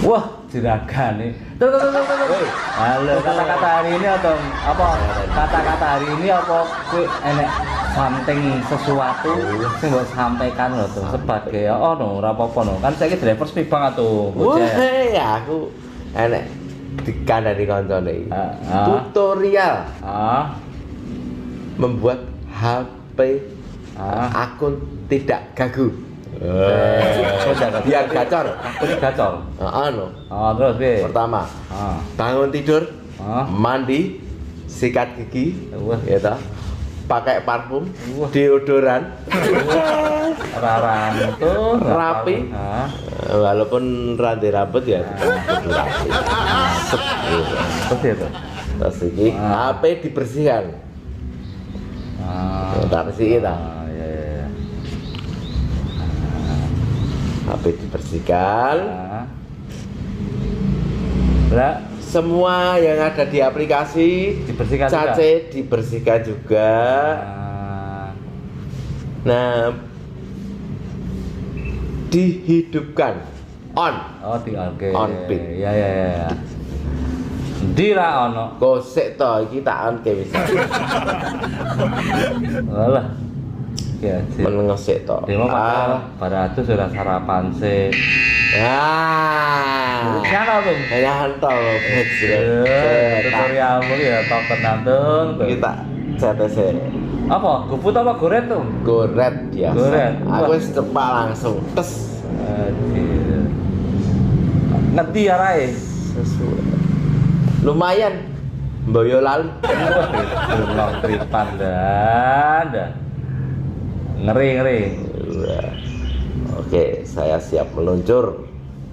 Wah, juragan nih. Tuh. Halo, kata-kata hari ini atau apa? Kata-kata hari ini apa? Kue enek something sesuatu sing mbok sampaikan lho tuh sebagai ono ora apa-apa no. Kan saiki driver speed banget tuh. Wah, ya aku enek dikandani kancane iki. Tutorial membuat HP akun tidak gagu. Biar gacor. Ini gacor. Terus piye? Pertama, bangun tidur, mandi, sikat gigi, ya toh. Pakai parfum, deodoran, rapi, walaupun rantai rambut ya rapi. Seperti itu. Terus ini HP dibersihkan. Tak bersih kita. HP dibersihkan. Semua yang ada di aplikasi dibersihkan cache juga. Dibersihkan juga. Nah, dihidupkan on. Di oke. On pin. Ya. Dira ono. Gosek to iki tak on ke wis. Alah. Ya, mengesek to. Demo pada itu sudah sarapan sih. Siapa tuh? Saya hantar tutorialmu ya token nantung. Kita CTC. Apa? GoFood apa Goret tuh? Goret biasa. Goret. Aku cepat langsung tes. Ngerti ya Rai? Lumayan. Boyolali. Long tripan dah. Ngeri. Oke, saya siap meluncur.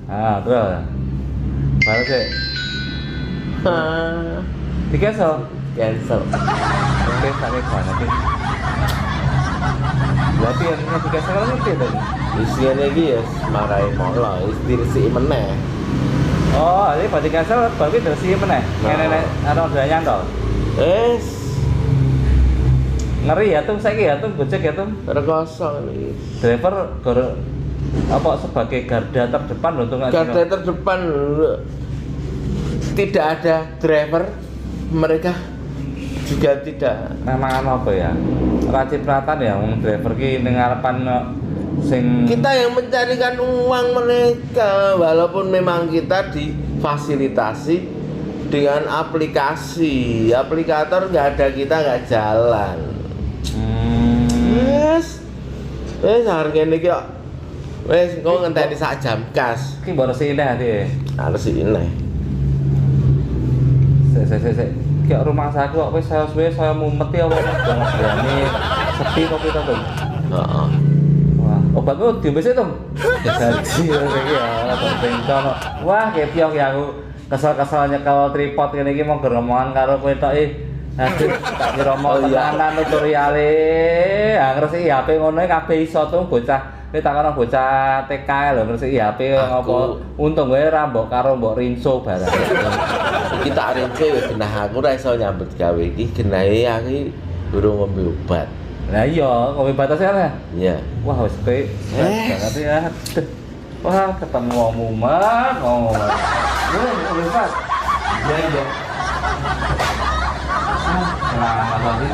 Terus. Baru sih. Cancel. Oke, sampai mana sih? Berarti yang ini cancel kan ngerti tuh. Isinya lagi ya marahin mola, istri meneh. Oh, ini berarti cancel berarti tersi meneh. Nenek ana orderannya toh. Ngeri ya tuh, saya ya tuh, Gojek ya tuh. Kosong nih. Driver apa sebagai garda terdepan loh tuh. Garda terdepan tidak ada driver, mereka juga tidak. Memang apa ya? Racipratan ya, driver ki ngarepan sing. Kita yang mencarikan uang mereka, walaupun memang kita difasilitasi dengan aplikasi, aplikator nggak ada kita nggak jalan. Harganya kok wes kau ngenteni sak jam kas. Ki mbok resik indah iki. Harus ini. Sik. Kayak rumah saya kok wis saya mumet ya apa berani sepi kok kita tuh. Heeh. Wah, obatku diombe tuh. Jadi iki ya penting kono. Wah, kepiok ya aku kesel-kesel nyekel tripod ngene iki mau geromongan karo kowe tok Aduh, tak kira mau tenanan tutoriale. Ngresiki HP ngono kabeh iso tuh bocah. Kowe tak karo bocah TK lho ngresiki HP ngopo. Untung kowe ora mbok karo mbok rinso barang. Iki tak rinso ya genah aku ora iso nyambut gawe iki genahe aku durung ngombe obat. Lah iya, ngombe batas ya. Iya. Wah, wis kowe banget ya. Wah, ketemu wong mumet, wis Pak. Iya. Nah, apa sih?